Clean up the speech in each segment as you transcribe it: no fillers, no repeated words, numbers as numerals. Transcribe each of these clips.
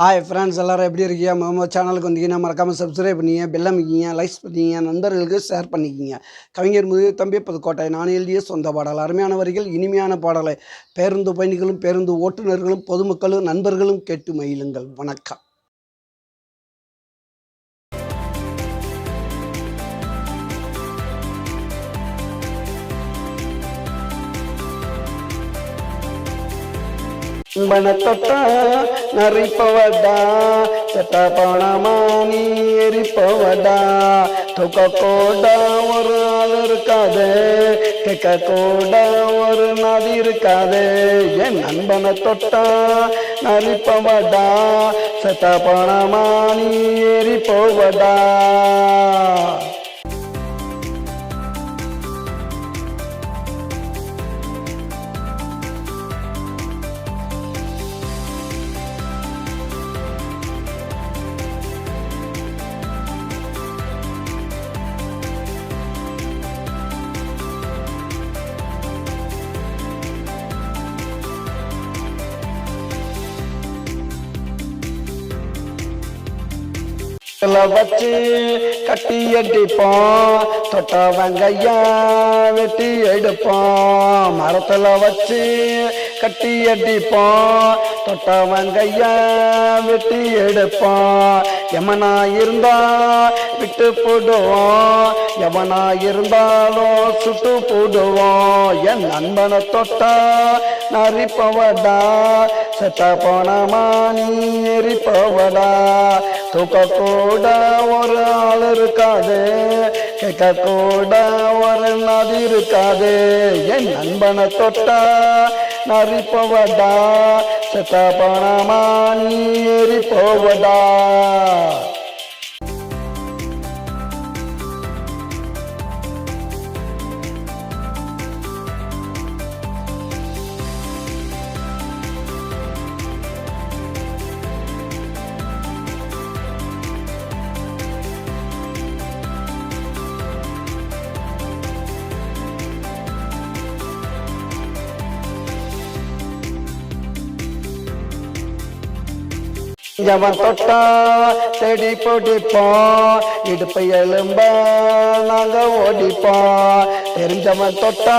Hi friends, எல்லோரும் எப்படி இருக்கீங்க? நம்ம சேனலுக்கு வந்தீங்கன்னா மறக்காமல் சப்ஸ்கிரைப் பண்ணிங்க, பெல் அமைக்கிங்க, லைக்ஸ் பண்ணிங்க, நண்பர்களுக்கு ஷேர் பண்ணிக்கிங்க. கவிஞர் முதிய தம்பி புதுக்கோட்டை. நான் எழுதிய சொந்த பாடல். அருமையான வரிகள், இனிமையான பாடலை பேருந்து பயணிகளும் பேருந்து ஓட்டுநர்களும் பொதுமக்களும் நண்பர்களும் கேட்டு மகிழுங்கள். வணக்கம். தொட்டா நரிப்பவடா செட்ட பணமானி எரிப்பவடா தொக்க கோடா ஒரு ஆள் இருக்காது, கேட்க கோடா ஒரு நதி இருக்காது. என் நண்பனை தொட்டா நரிப்பவடா செட்ட பணமானி எரிப்பவடா. வச்சு கட்டி அடிப்போம், தொட்ட வெங்கையா வெட்டி எடுப்போம். மரத்துல வச்சு கட்டி அடிப்போம், தொட்ட வெங்கையா வெட்டி எடுப்போம். எமனா இருந்தா விட்டு போடுவோம், எவனா இருந்தாலும் சுட்டு போடுவோம். என் நண்பனை தொட்டா நரிப்பவடா செத்த போனமா நீ எரிப்பவடா. தூக்க கூட ஒரு ஆள் இருக்காது, கேட்க கூட ஒரு நதி இருக்காது. என் நண்பனை தொட்டா நரிப்பவடா செத்த போனமா நீ எரிப்பவடா. ஜவன் தொட்டா தேடி போடிப்போம், இடுப்பை எலும்ப நாங்க ஓடிப்போம். தெரிஞ்சவன் தொட்டா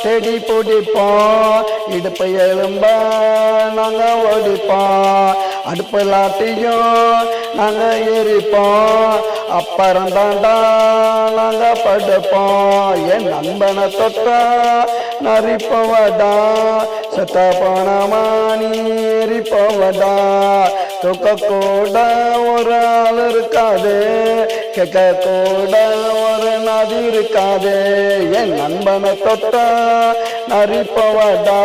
தேடி போடிப்போம், இடுப்பை எலும்ப நாங்க ஓடிப்போம். அடுப்பு லாட்டியும் நாங்க எரிப்போம், அப்புறம் தாண்டா நாங்க படுப்போம். என் நண்பனை தொட்டா நரிப்பவடா செத்த போனமா நீ எரிப்பவடா. தூக்க கூட ஒரு ஆள் இருக்காது, கேட்க கூட ஒரு நதி இருக்காது. என் நண்பனை தொட்டா நரிப்பவடா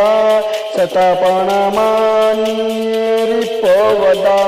செத்த போனமா நீ எரிப்பவடா.